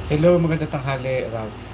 Hello, magandang tanghali, Ralph.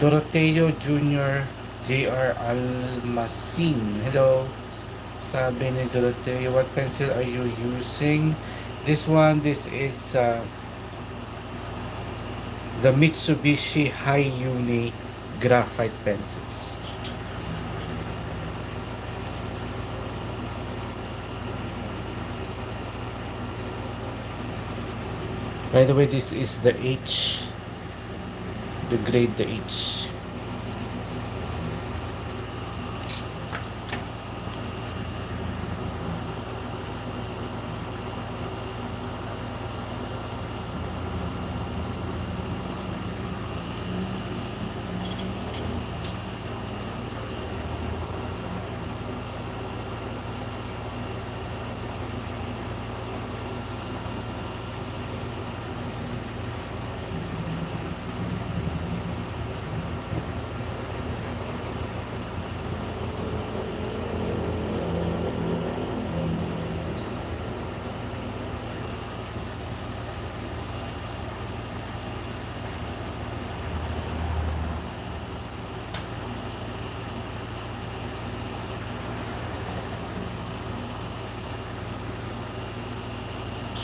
Doroteo Jr. J.R. Almasin. Hello. Sabi ni Doroteo, what pencil are you using? This is the Mitsubishi High-Uni Graphite Pencils. By the way, this is the H, the grade the H.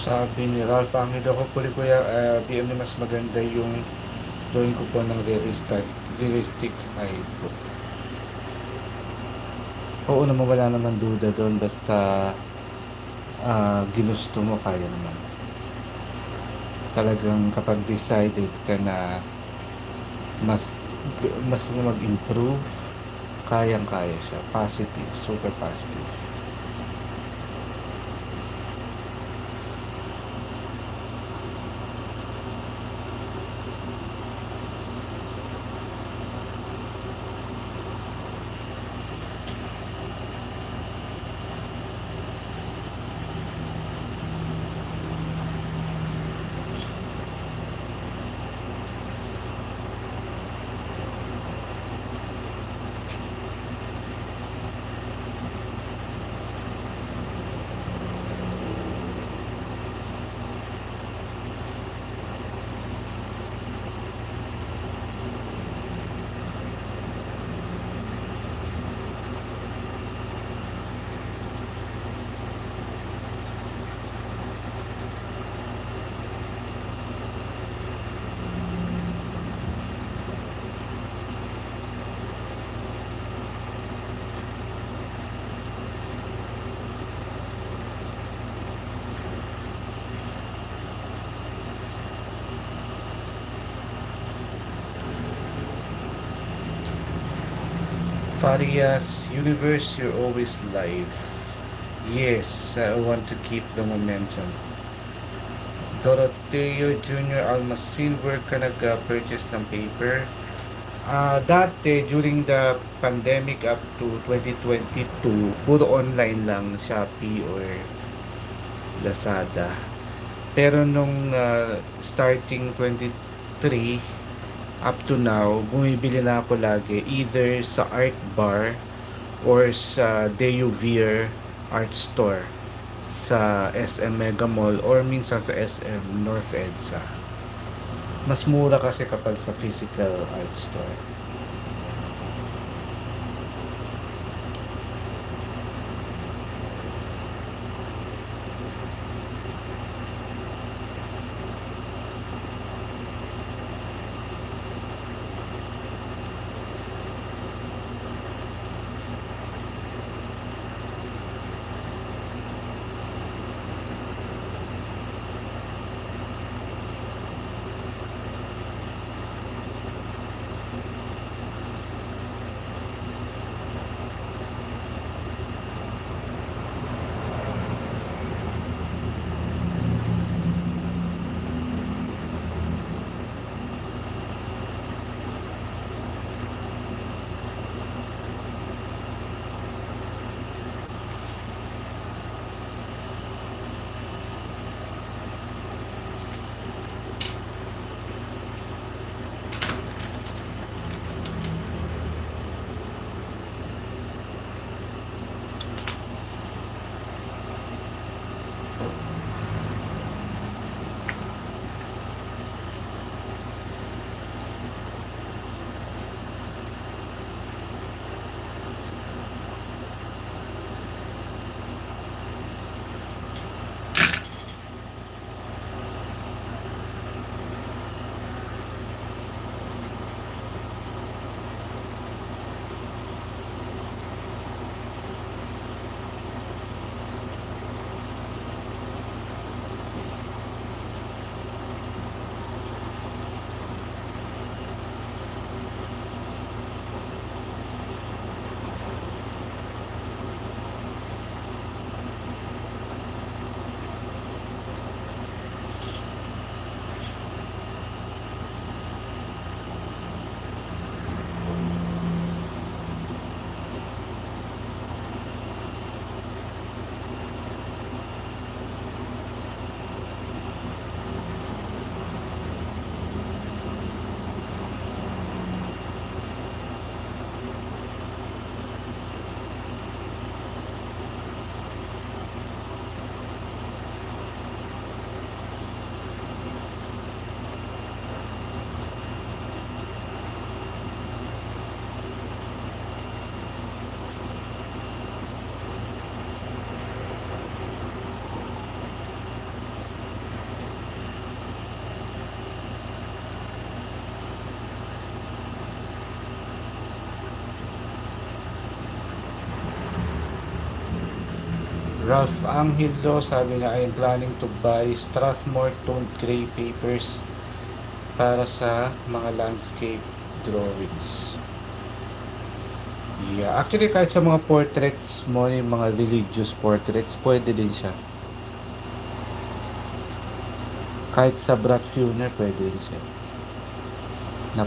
Sabi ni Ralph Angelo ko po kuya, BM mas maganda yung drawing ko po ng realistic eye po. Oo naman, wala naman duda doon, basta ginusto mo, kaya naman. Talagang kapag decided ka na mas mas mag-improve, kayang-kaya siya. Positive, super positive. Farias Universe, you're always live. Yes, I want to keep the momentum. Doroteo Jr. Almasin, where ka nag-purchase ng paper? Dati, during the pandemic up to 2022, puro online lang, Shopee or Lazada. Pero nung starting 23 up to now, bumibili na ako lagi either sa Art Bar or sa Deuvir Art Store sa SM Mega Mall or minsan sa SM North EDSA. Mas mura kasi kapag sa physical art store. Ralph Angelo, sabi nga, I'm planning to buy Strathmore toned gray papers para sa mga landscape drawings. Yeah, actually kahit sa mga portraits mo, yung mga religious portraits, pwede din siya. Kahit sa Brad Funer, pwede din siya. Na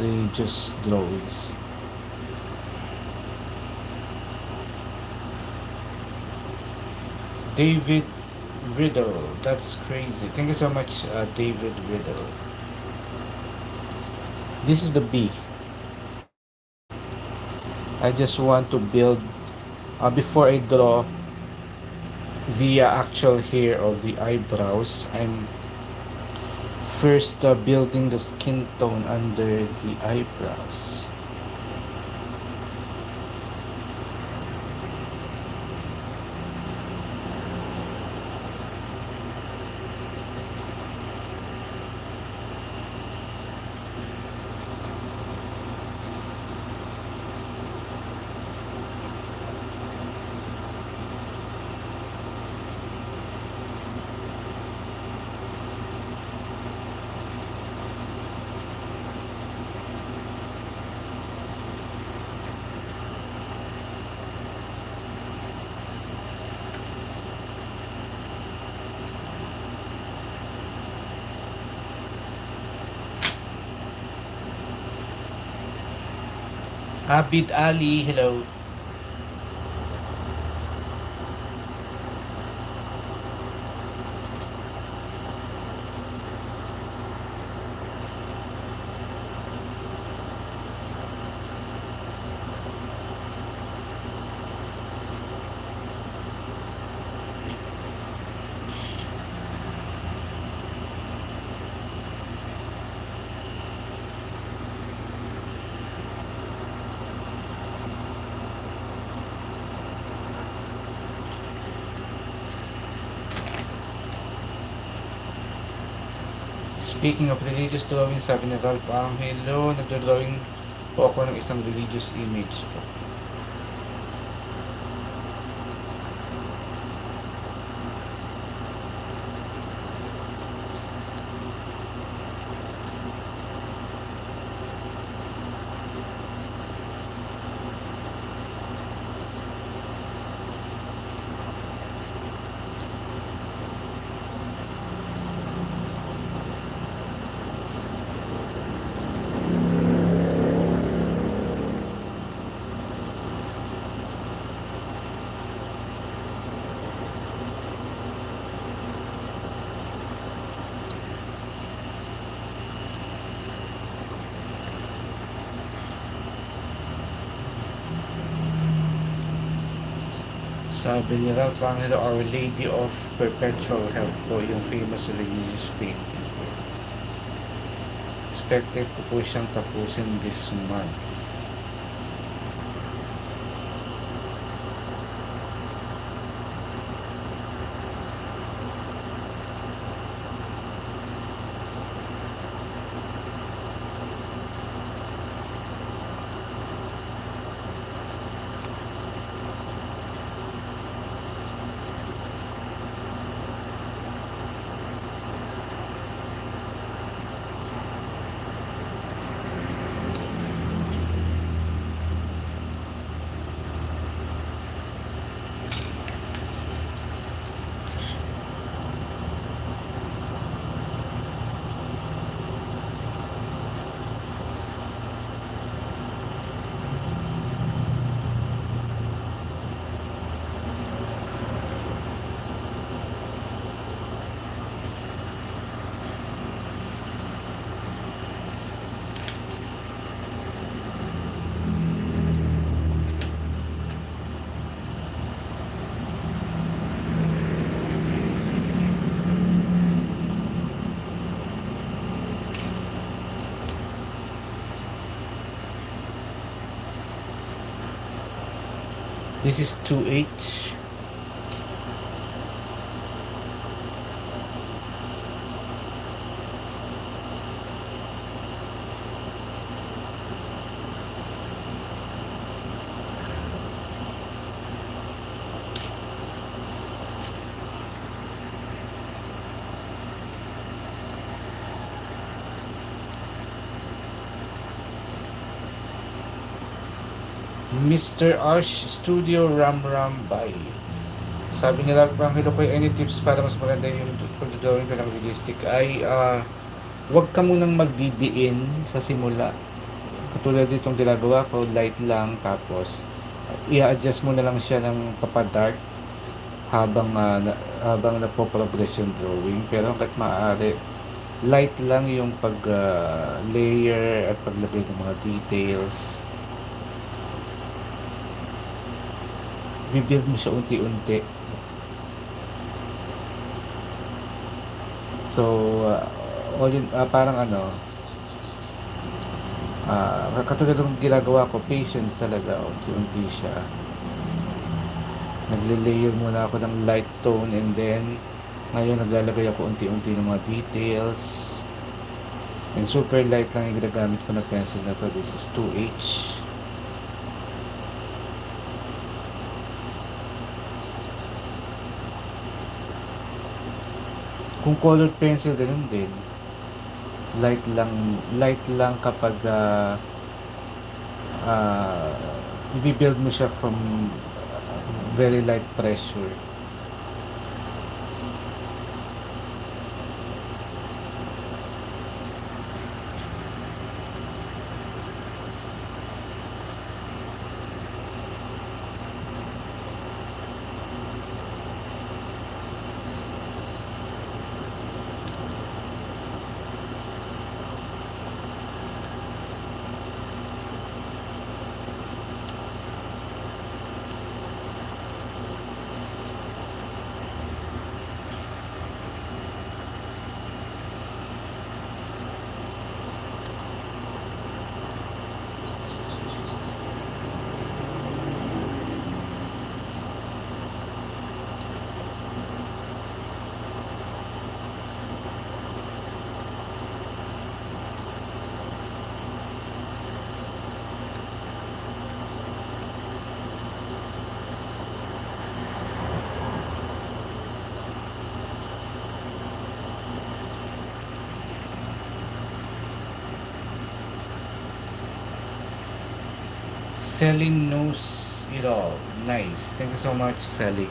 religious drawings. David Riddle, that's crazy. Thank you so much, David Riddle. This is the B. I just want to build, before I draw the actual hair of the eyebrows, I'm first building the skin tone under the eyebrows. Abid Ali, hello. Speaking of religious drawing, sabi ni Ralph Angelo, nagdodrawing po ako ng isang religious image po. Sabi ni Ralph Angelo, Our Lady of Perpetual Help po, yung famous religious painting. Expected ko po siyang tapusin this month. This is 2H. Mr. Ash Studio Ram Ram by. Sabi nila, Ramhilo ko, any tips para mas maganda yung pag-drawing ko ng realistic ay huwag ka munang magdidiin sa simula. Katulad ditong ginagawa ko, light lang, tapos i-adjust mo na lang siya ng papadark habang napoprogress yung drawing. Pero hanggat maaari, light lang yung pag-layer at paglagay ng mga details. Bibuild mo siya unti-unti. So, parang katulad ng ginagawa ko, patience talaga, unti-unti siya. Nagle-layer muna ako ng light tone, and then ngayon naglalagay ako unti-unti ng mga details. And super light lang yung ginagamit ko na pencil na to. This is 2H. Kung colored pencil, ganun din. Light lang kapag i-build mo siya from very light pressure. Sally knows it all. Nice. Thank you so much, Sally.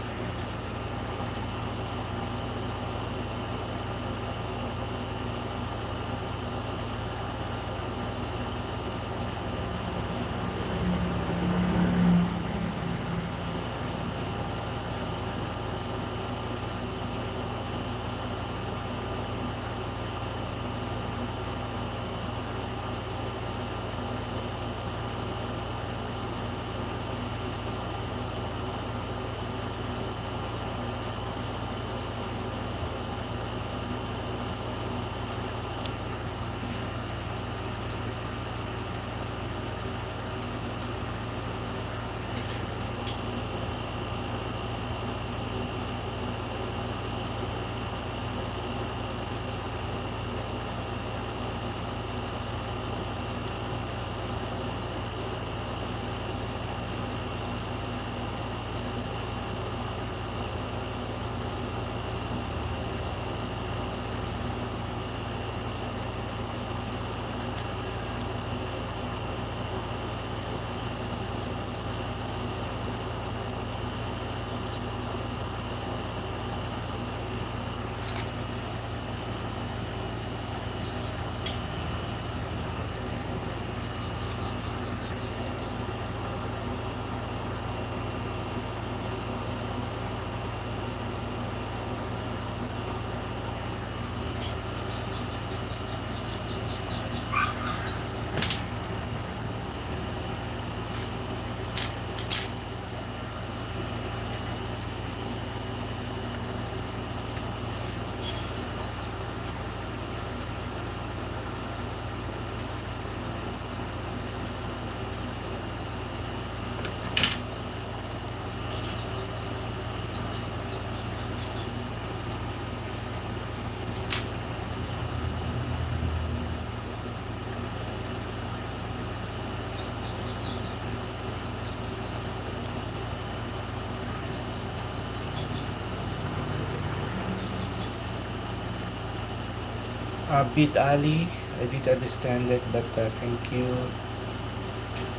Abid Ali, I did understand it, but thank you.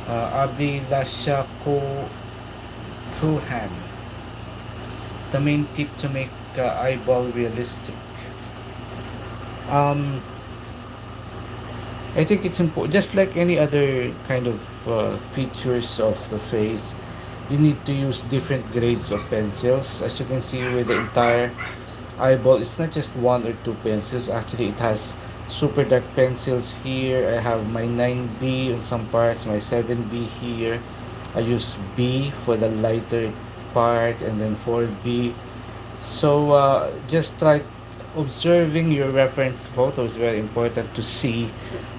Abhilasha Kuhan. The main tip to make eyeball realistic. Um, I think it's important, just like any other kind of features of the face, you need to use different grades of pencils. As you can see with the entire eyeball, it's not just one or two pencils. Actually, it has super dark pencils here. I have my 9B on some parts, my 7B here. I use B for the lighter part, and then 4B. So just like observing your reference photo is very important to see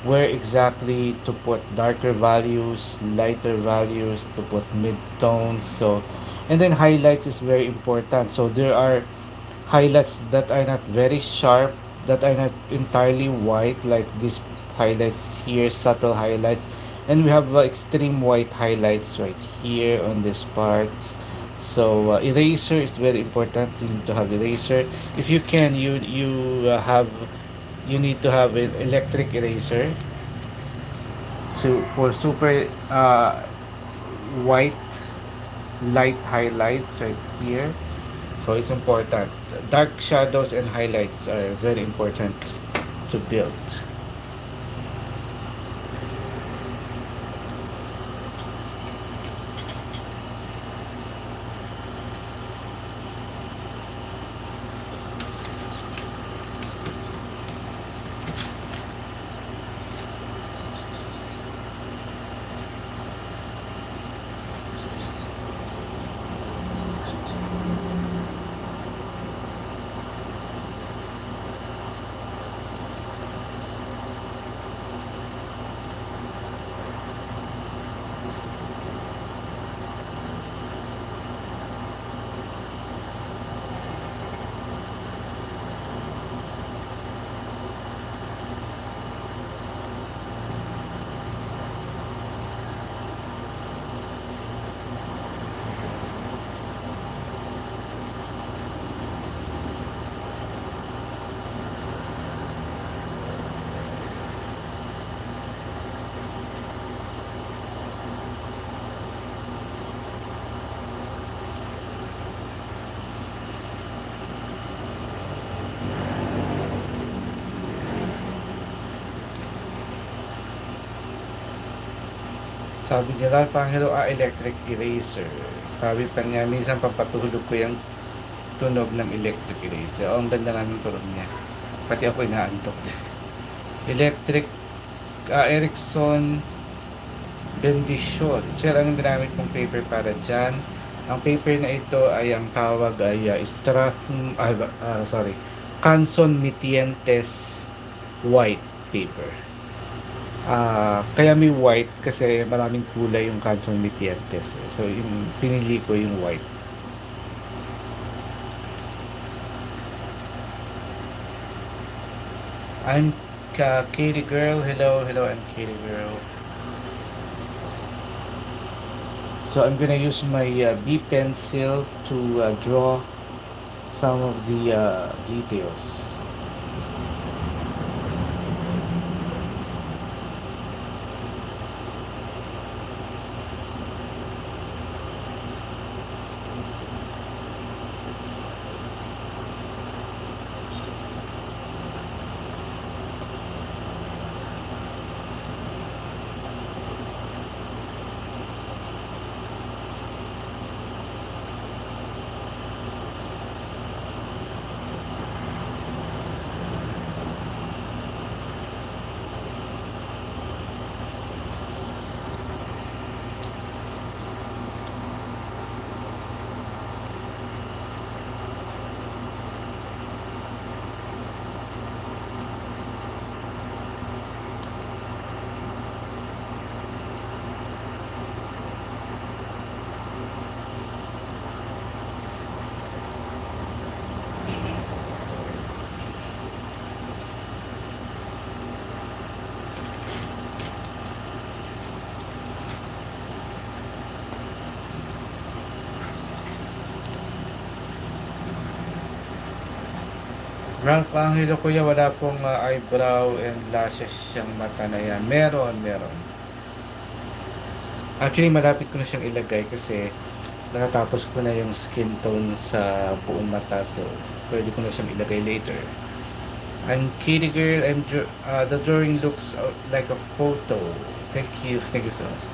where exactly to put darker values, lighter values, to put mid-tones. So, and then highlights is very important. So there are highlights that are not very sharp, that are not entirely white, like these highlights here, subtle highlights. And we have extreme white highlights right here on this part. So eraser is very important. You need to have eraser. If you can, you need to have an electric eraser to for super white light highlights right here. So it's important. Dark shadows and highlights are very important to build. Sabi ni Ralph Angelo, electric eraser. Sabi pa niya, minsan papatulog ko yung tunog ng electric eraser. Oh, ang ganda namin tunog niya. Pati ako inaantok din. Electric Ericsson Bendition. Sir, anong ginamit mong paper para dyan? Ang paper na ito ay ang tawag ay Canson Mitientes white paper. Kaya may white kasi maraming kulay yung Canson Mitientes. So, yung pinili ko yung white. I'm Katie Girl. Hello, I'm Katie Girl. So I'm gonna use my B pencil to draw some of the details. Ralph Angelo, kuya, wala pong eyebrow and lashes siyang mata na yan. Meron. Actually, malapit ko na siyang ilagay kasi nakatapos ko na yung skin tone sa buong mata. So, pwede ko na siyang ilagay later. I'm Kitty Girl. The drawing looks like a photo. Thank you so much.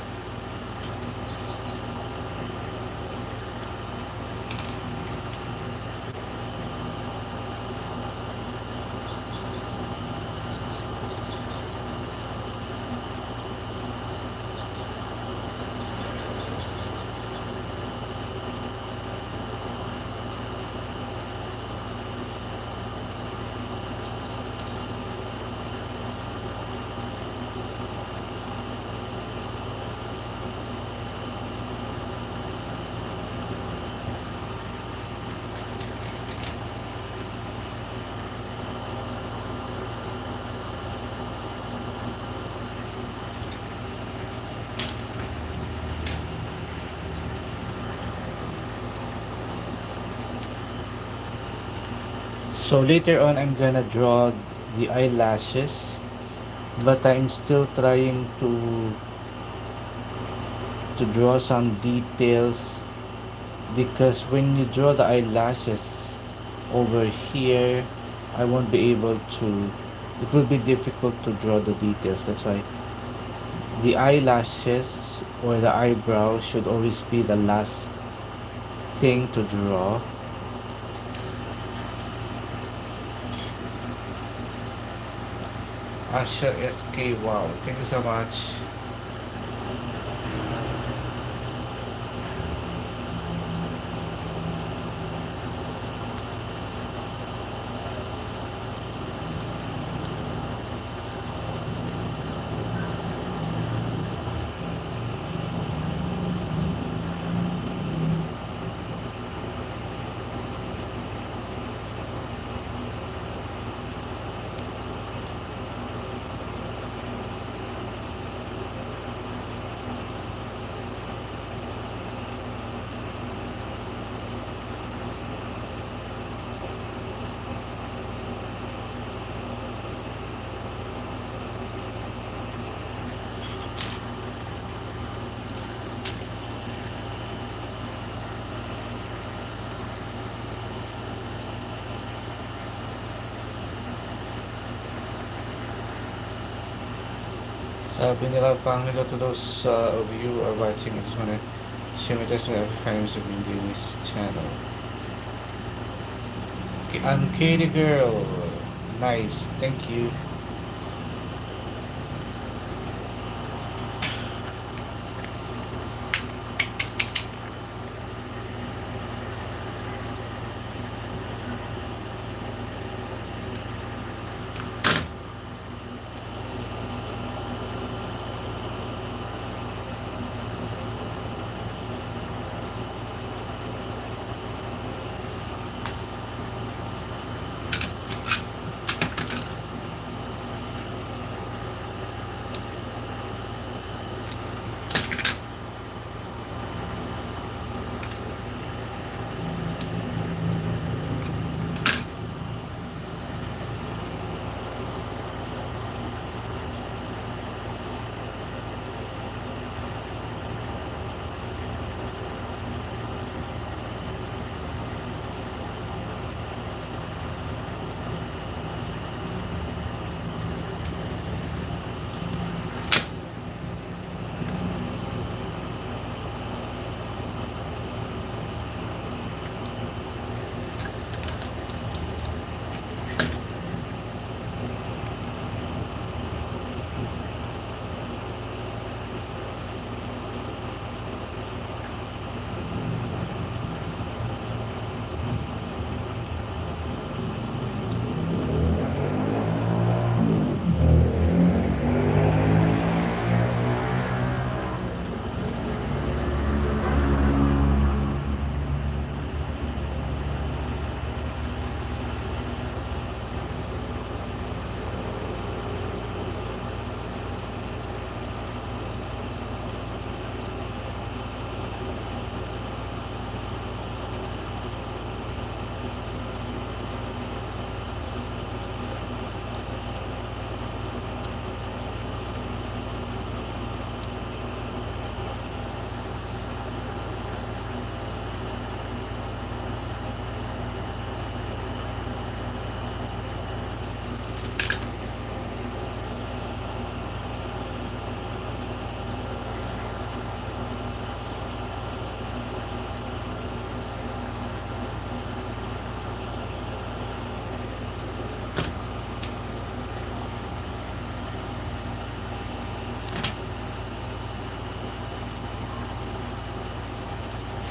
So later on, I'm gonna draw the eyelashes, but I'm still trying to draw some details, because when you draw the eyelashes over here, I won't be able to, it will be difficult to draw the details. That's why the eyelashes or the eyebrow should always be the last thing to draw. Asher SK, wow, thank you so much. Pinilab Pang, hello to those of you who are watching. I just want to share my testimony every 5 minutes of being doing this channel. I'm Katie Girl. Nice, thank you.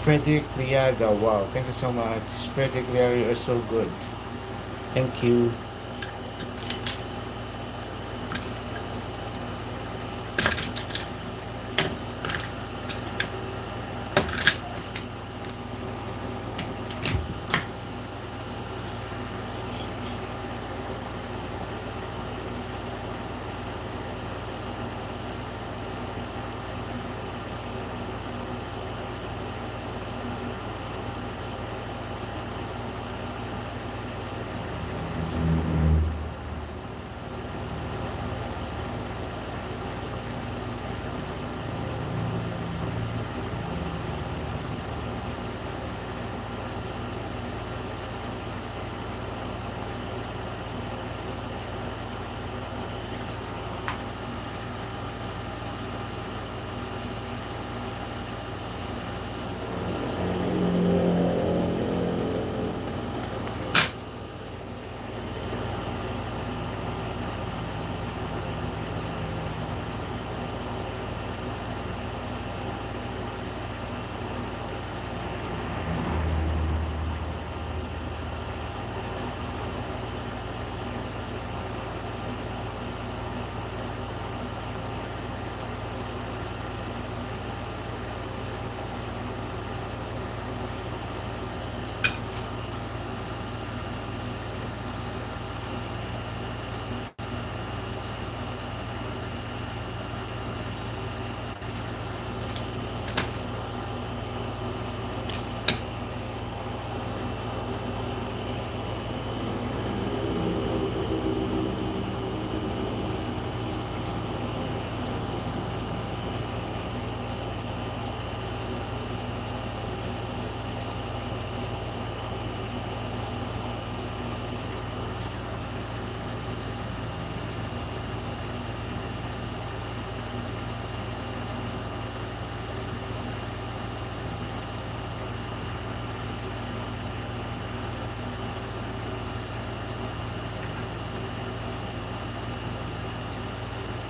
Frederick Liaga, wow, thank you so much. Frederick Liaga, you are so good. Thank you.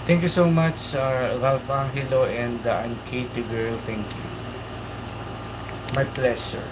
Thank you so much, Ralph Angelo and I'm Katie Girl. Thank you. My pleasure.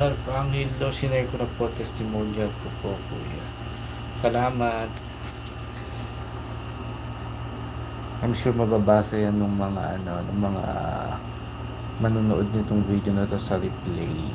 Ralph Angelo, sinare ko na po testimonial ko po, kuya. Salamat. I'm sure mababasa yan ng mga ng mga manonood nitong video na to sa replay.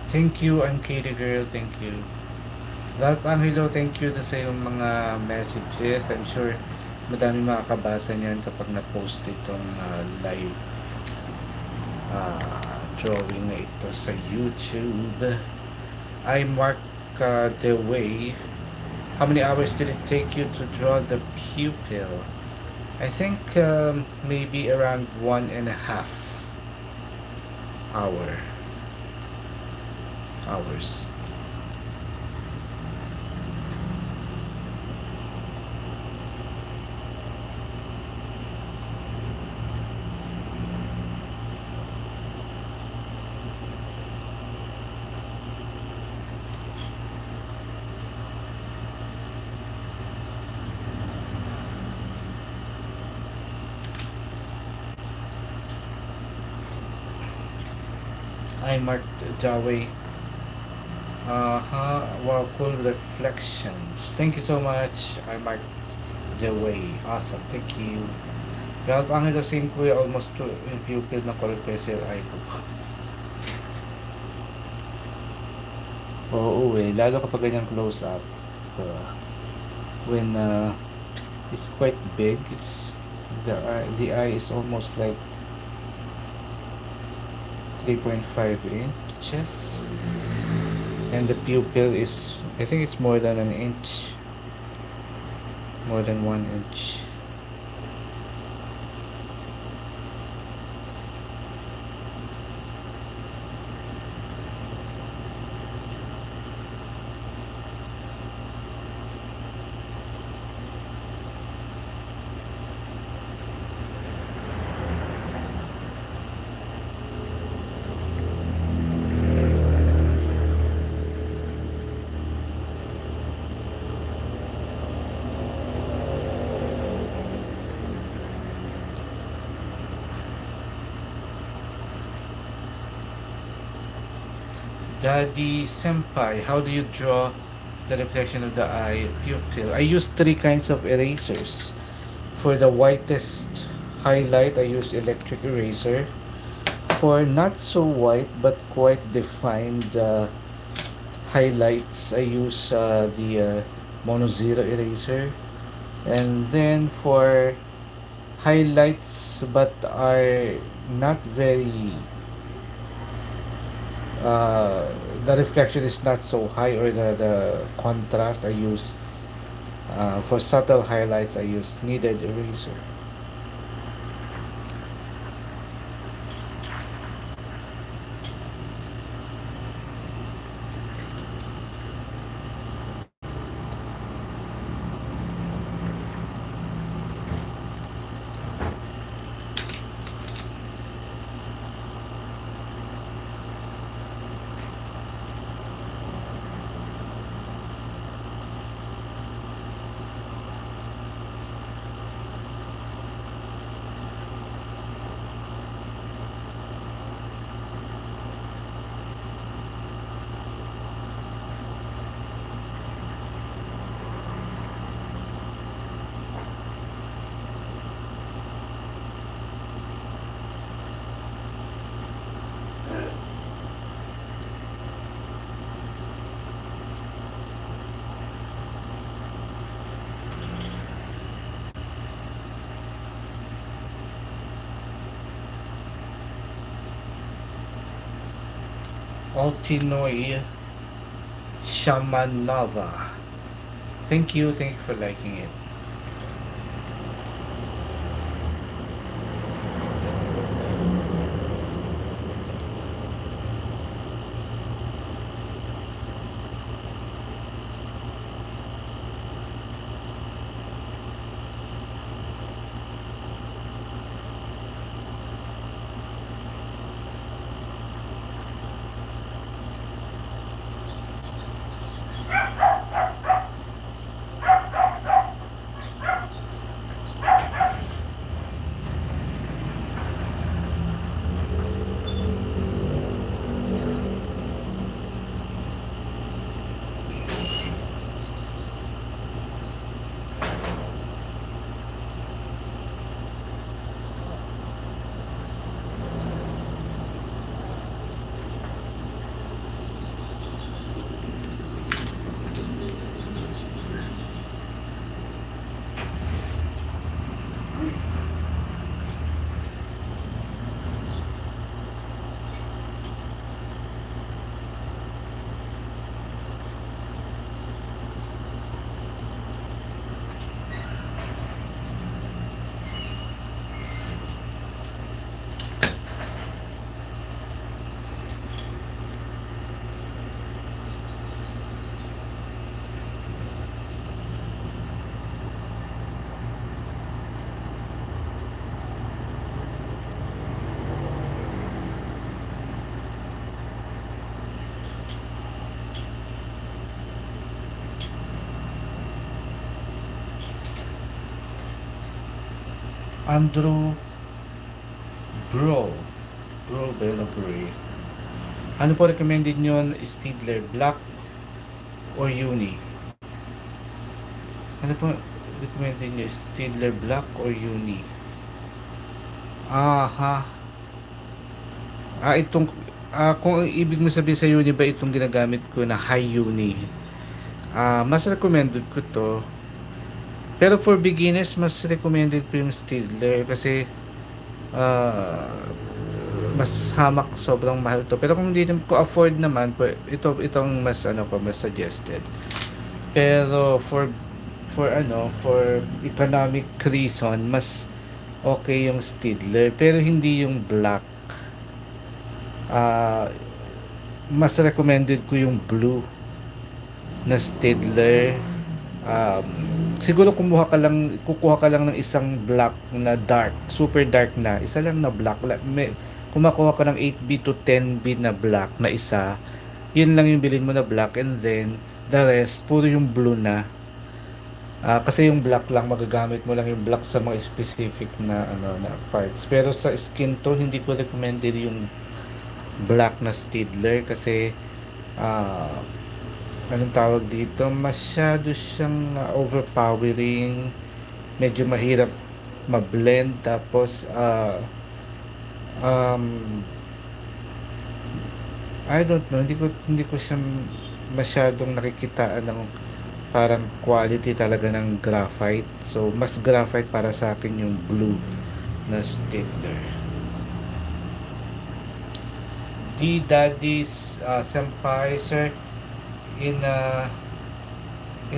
Thank you, I'm Katie Girl. Thank you. Ralph Angelo, thank you sa iyong mga messages. I'm sure madami makakabasa niyan kapag na-post itong live drawing na ito sa YouTube. I mark the way. How many hours did it take you to draw the pupil? I think maybe around 1.5 hours. I marked the way. Wow, cool reflections. Thank you so much. I marked the way. Awesome. Thank you. Ralph Angelo, same kuya. Almost to yung pupil na color pencil eye ko. Oo eh. Lalo kapag ganyan close up. When it's quite big, the eye is almost like 3.5 inches. And the pupil is, I think it's more than an inch. More than 1 inch. Daddy Senpai, how do you draw the reflection of the eye pupil? I use three kinds of erasers. For the whitest highlight, I use electric eraser. For not so white but quite defined highlights, I use the mono zero eraser. And then for highlights but are not very uh, the reflection is not so high, or the contrast, I use for subtle highlights I use kneaded eraser. Altinoy Shamanova. Thank you for liking it. Andrew Bro. Bro Belabry. Ano po recommended nyo? Stidler Black or Uni? Ano po recommended nyo? Stidler Black or Uni? Aha. Itong kung ang ibig mo sabihin sa uni ba itong ginagamit ko na high uni. Mas recommended ko to. Pero for beginners, mas recommended ko yung Stidler kasi ah, mas hamak, sobrang mahal to. Pero kung hindi ko afford naman, itong mas mas suggested. Pero for economic reason, mas okay yung Stidler pero hindi yung black. Ah, mas recommended ko yung blue na Stidler. Um, Siguro kukuha ka lang ng isang black na dark, super dark na, isa lang na black. Kumakuha ka ng 8B to 10B na black na isa, yun lang yung bilhin mo na black, and then the rest, puro yung blue na. Kasi yung black lang, magagamit mo lang yung black sa mga specific na na parts. Pero sa skin tone, hindi ko recommended yung black na Stidler kasi ah anong tawag dito, masyado siyang overpowering, medyo mahirap ma-blend, tapos um, I don't know, hindi ko siya masyadong nakikitaan ng parang quality talaga ng graphite. So mas graphite para sa akin yung blue na Stidler. D Daddy's Senpai, sir, in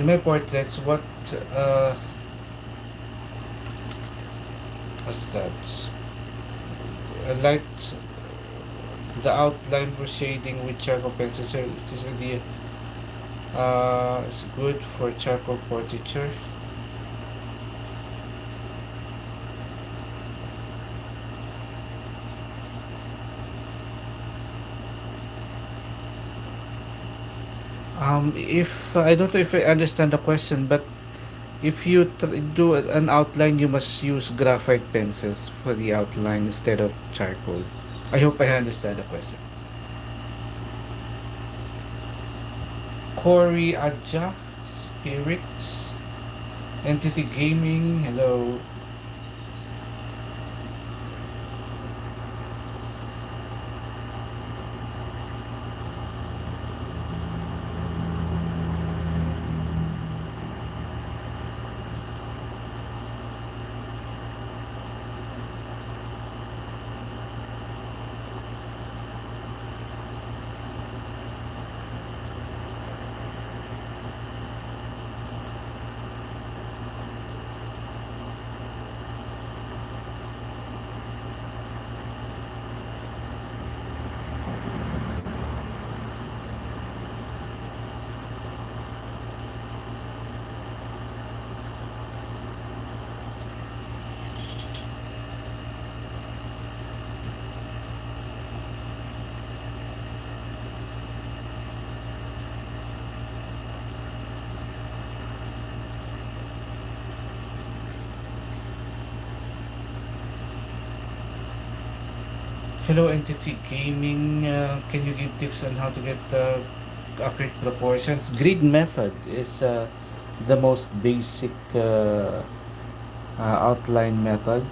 my portraits, uh what's that? I liked the outline for shading with charcoal pencil, sir. Is this idea is good for charcoal portraiture? If I don't know if I understand the question, but if you do an outline, you must use graphite pencils for the outline instead of charcoal. I hope I understand the question. Corey Adja, Spirits, Entity Gaming, hello. Hello, Entity Gaming. Can you give tips on how to get accurate proportions? Grid method is the most basic outline method.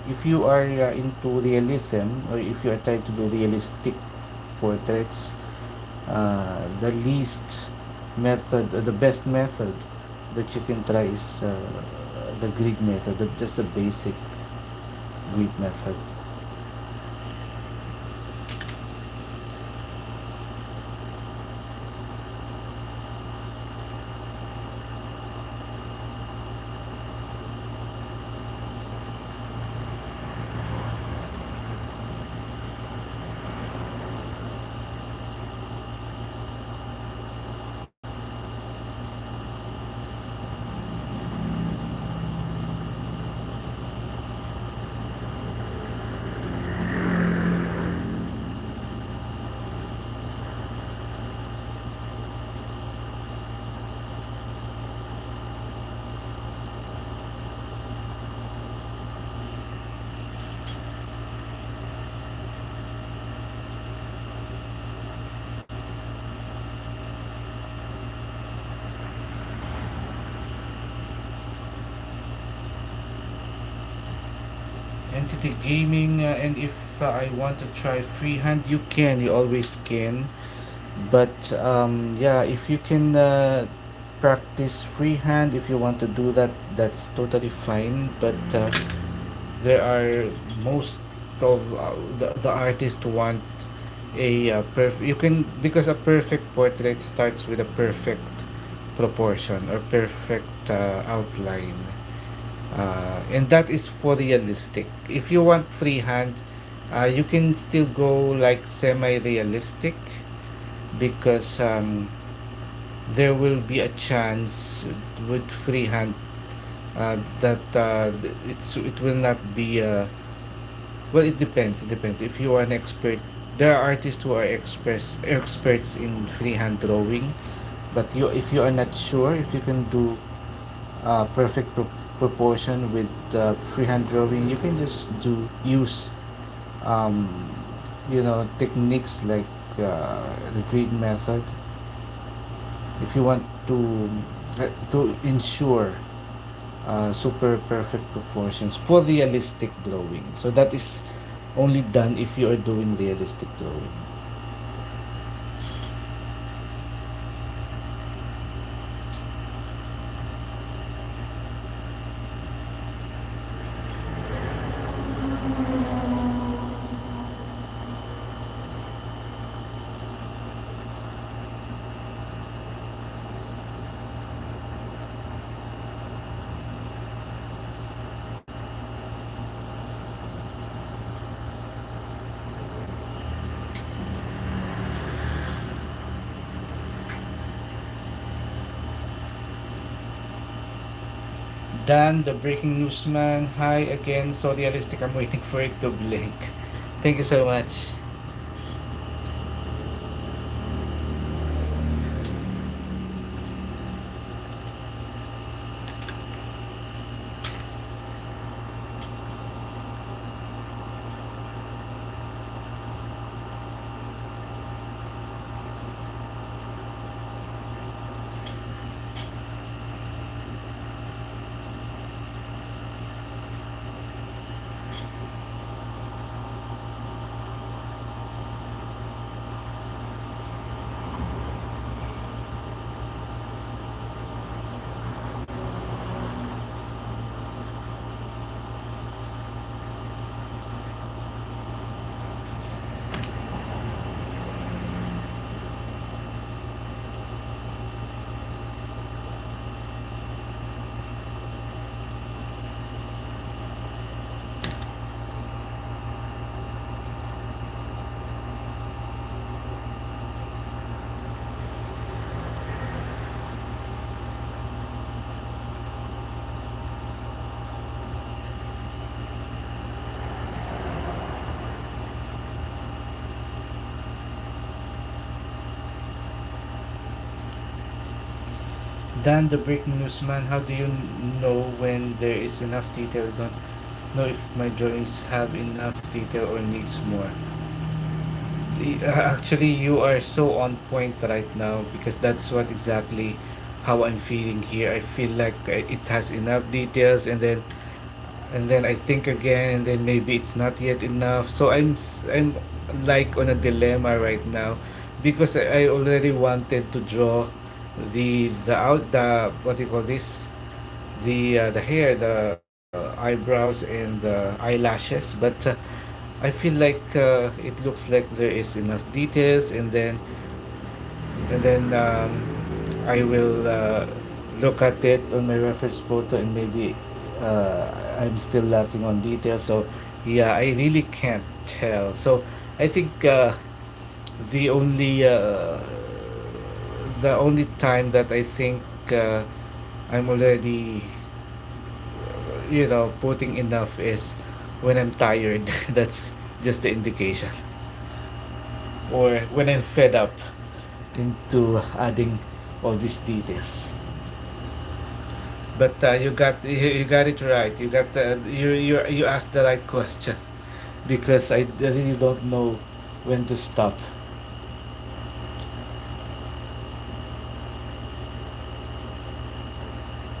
If you are into realism, or if you are trying to do realistic portraits, the least method, the best method that you can try is the grid method, just the basic grid method. Entity gaming, and if I want to try freehand, you can. You always can. But yeah, if you can practice freehand, if you want to do that, that's totally fine. But there are most of the artists want a perfect. You can, because a perfect portrait starts with a perfect proportion or perfect outline, and that is for realistic. If you want freehand, you can still go like semi-realistic, because there will be a chance with freehand that it will not be well, it depends. It depends. If you are an expert, there are artists who are experts in freehand drawing. But you, if you are not sure if you can do perfect proportion with freehand drawing, you can just use um, techniques like the grid method. If you want to ensure super perfect proportions for realistic drawing, so that is only done if you are doing realistic drawing. Dan, the breaking news man. Hi again. So realistic. I'm waiting for it to blink. Thank you so much. Dan, the breaking news man. How do you know when there is enough detail? I don't know if my drawings have enough detail or needs more. Actually, you are so on point right now, because that's what exactly how I'm feeling here. I feel like it has enough details, and then I think again, and then maybe it's not yet enough. So I'm like on a dilemma right now, because I already wanted to draw the what do you call this, the hair, the eyebrows and the eyelashes, but I feel like it looks like there is enough details, and then I will look at it on my reference photo, and maybe I'm still lacking on details. So yeah, I really can't tell. So I think the only uh, the only time that I think I'm already putting enough is when I'm tired. That's just the indication, or when I'm fed up into adding all these details. But you got it right. You asked the right question, because I really don't know when to stop.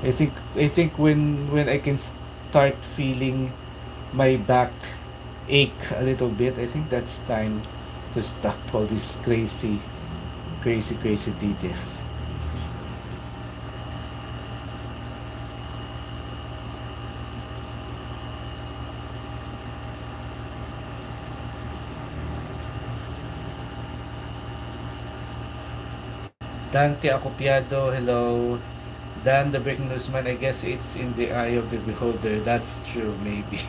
I think when I can start feeling my back ache a little bit. I think that's time to stop all these crazy details. Dante Acopiado, hello. Dan the Breaking Newsman, I guess it's in the eye of the beholder. That's true, maybe.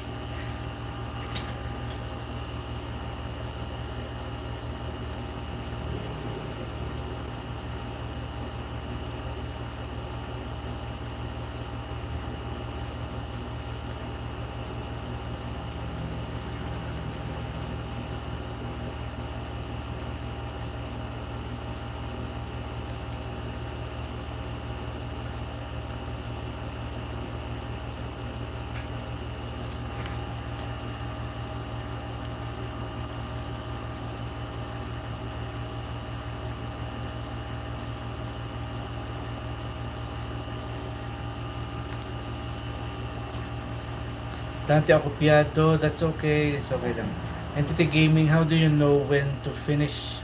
Dante Acopiado, that's okay. It's okay lang. Entity Gaming, how do you know when to finish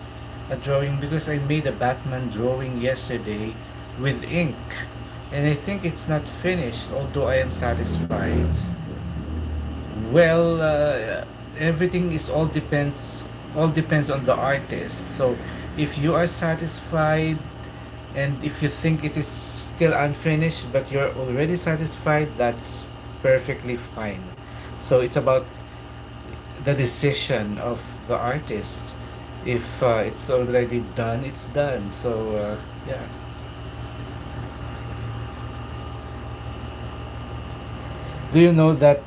a drawing? Because I made a Batman drawing yesterday with ink. And I think it's not finished, although I am satisfied. Well, everything is all depends on the artist. So if you are satisfied and if you think it is still unfinished but you're already satisfied, that's perfectly fine. So it's about the decision of the artist. If it's already done, it's done. So yeah. Do you know that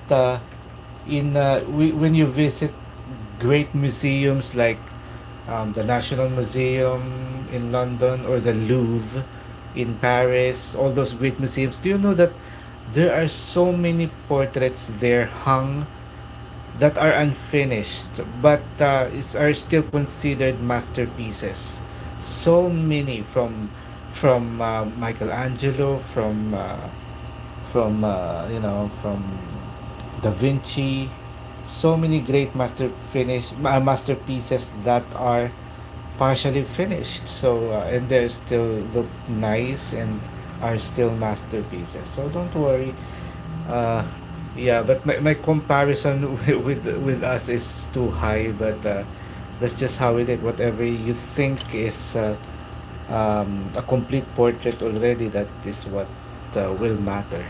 when you visit great museums like the National Museum in London or the Louvre in Paris, all those great museums, do you know that there are so many portraits there hung that are unfinished but are still considered masterpieces? So many from Michelangelo, from Da Vinci, so many great masterpieces that are partially finished. So and they still look nice and are still masterpieces. So don't worry. Uh, yeah, but my comparison with us is too high. But that's just how it is. Whatever you think is a complete portrait already, that is what will matter.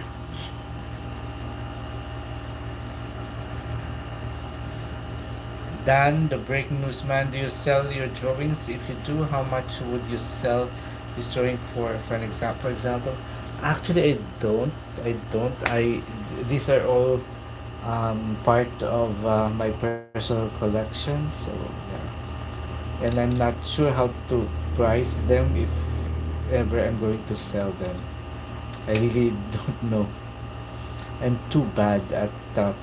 Dan, the breaking news man, do you sell your drawings? If you do, how much would you sell this drawing for an example? For example, actually, I don't. I don't. These are all part of my personal collection. So yeah, and I'm not sure how to price them if ever I'm going to sell them. I really don't know. I'm too bad at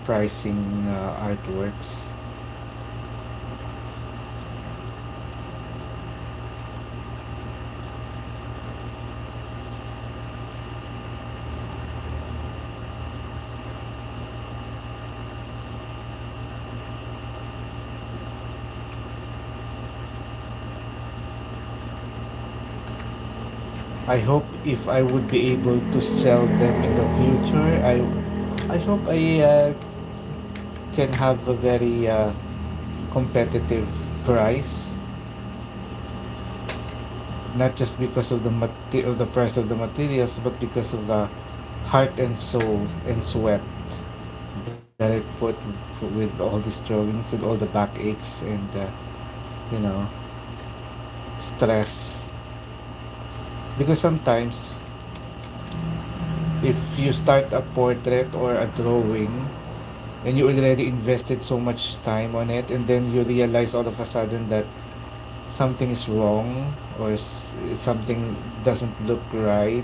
pricing artworks. I hope if I would be able to sell them in the future, I hope I can have a very competitive price, not just because of of the price of the materials, but because of the heart and soul and sweat that I put with all these drawings and all the backaches and you know stress. Because sometimes if you start a portrait or a drawing and you already invested so much time on it and then you realize all of a sudden that something is wrong or something doesn't look right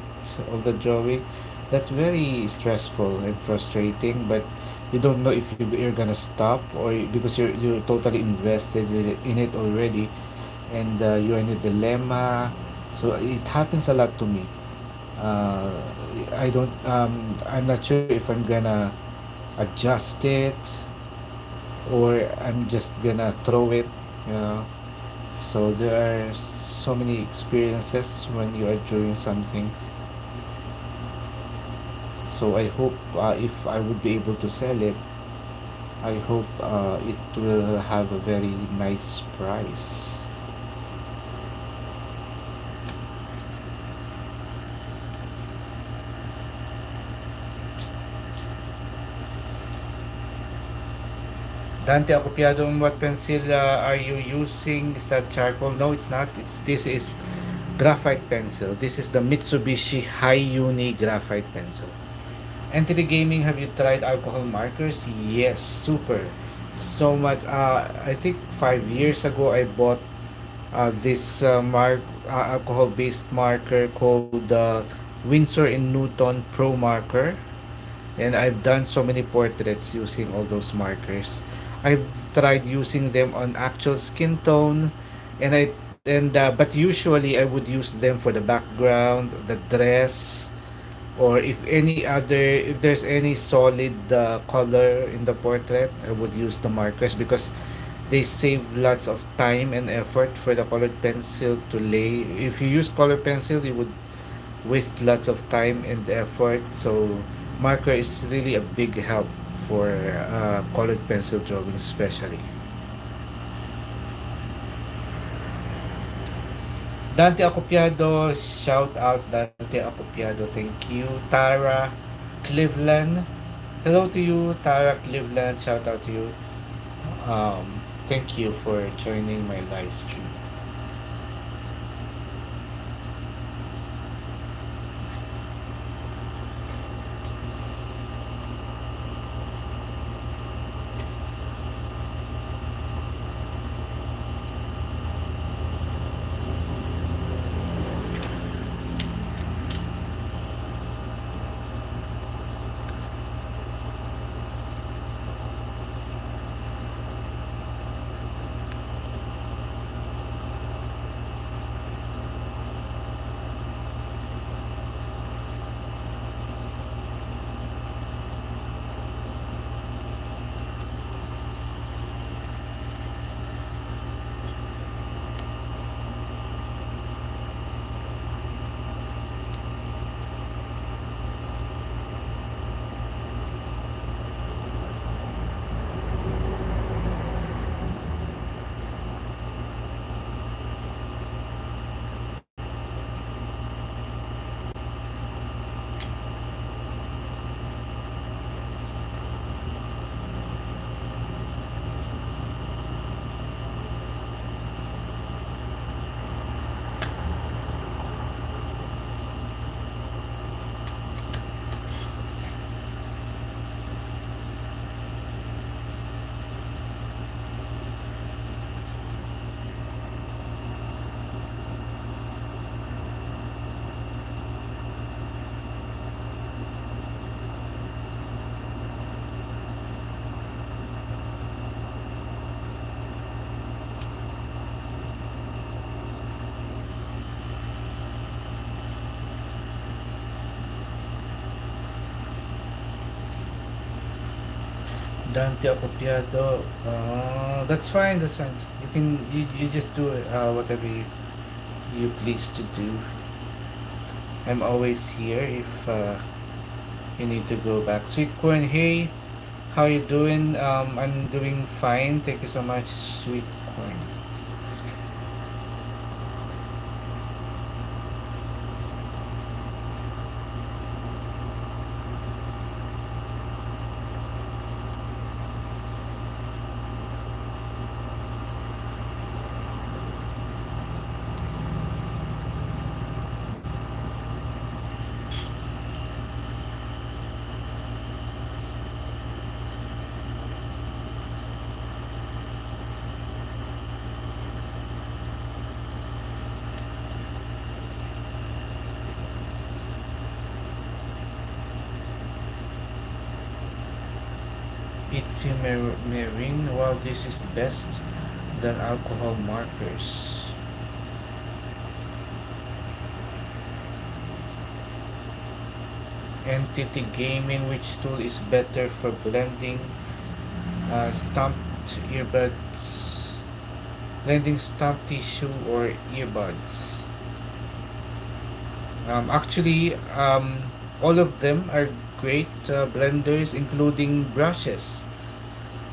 of the drawing, that's very stressful and frustrating. But you don't know if you're gonna stop or because you're totally invested in it already, and you're in a dilemma. So it happens a lot to me. uh, I'm not sure if I'm gonna adjust it, or I'm just gonna throw it, you know. So there are so many experiences when you are doing something. So I hope if I would be able to sell it, I hope it will have a very nice price. Dante Acopiado, what pencil are you using? Is that charcoal? No, it's not. This is graphite pencil. This is the Mitsubishi High Uni graphite pencil. Entity gaming, have you tried alcohol markers? Yes, super. So much. I think 5 years ago I bought this alcohol-based marker called Winsor and Newton Pro Marker, and I've done so many portraits using all those markers. I've tried using them on actual skin tone, and I and but usually I would use them for the background, the dress, or if there's any solid color in the portrait, I would use the markers because they save lots of time and effort for the colored pencil to lay. If you use color pencil, you would waste lots of time and effort. So marker is really a big help for colored pencil drawing especially. Dante Acopiado, shout out Dante Acopiado, thank you. Tara Cleveland, hello to you. Tara Cleveland, shout out to you. Um, Thank you for joining my live stream. Dante Acopiado. That's fine. That's fine. You just do whatever you please to do. I'm always here if you need to go back. Sweet corn. Hey, how you doing? I'm doing fine. Thank you so much, sweet corn. It's marine. Wow, this is best than alcohol markers. Entity Gaming, which tool is better for blending stamped earbuds, blending stamped tissue or earbuds? Actually, all of them are great blenders, including brushes.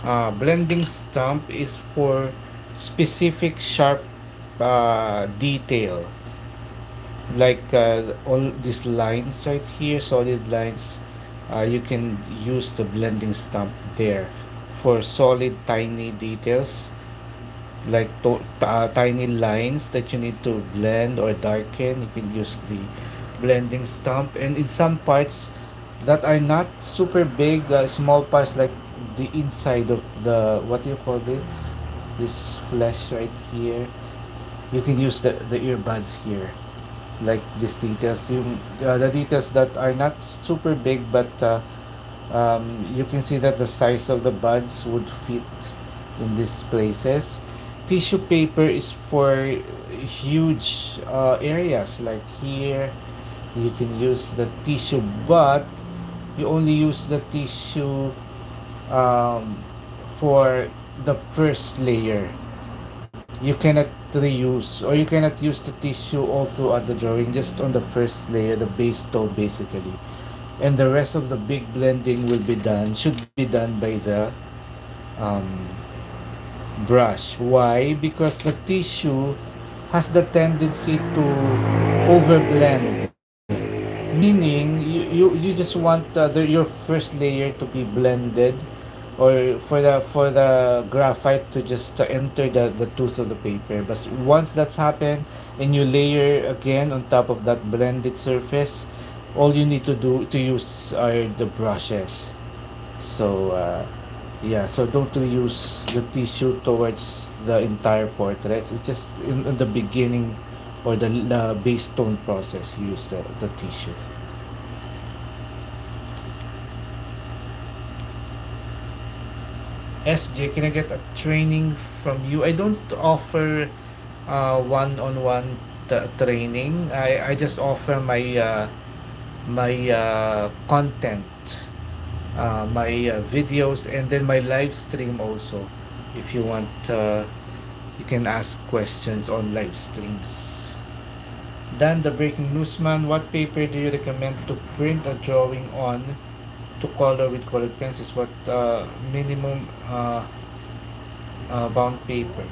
Blending stamp is for specific sharp detail, like all these lines right here, solid lines. You can use the blending stamp there for solid tiny details, like tiny lines that you need to blend or darken. You can use the blending stamp. And in some parts that are not super big, small parts like the inside of the, what do you call this flesh right here, you can use the earbuds here, like these details. The details that are not super big, but you can see that the size of the buds would fit in these places. Tissue paper is for huge areas, like here. You can use the tissue, but you only use the tissue um, for the first layer. You cannot reuse, or you cannot use the tissue all throughout the drawing, just on the first layer, the base tone basically. And the rest of the big blending should be done by the um, brush. Why? Because the tissue has the tendency to overblend. Meaning, you just want your first layer to be blended, or for the graphite to just enter the tooth of the paper. But once that's happened and you layer again on top of that blended surface, all you need to use are the brushes. So yeah, so don't use the tissue towards the entire portrait. It's just in the beginning, or the base tone process, you use the tissue. SJ, can I get a training from you? I don't offer one-on-one training. I just offer my content, my videos, and then my live stream also. If you want, you can ask questions on live streams. Dan, the breaking newsman, what paper do you recommend to print a drawing on to color with colored pencils? What minimum bound paper?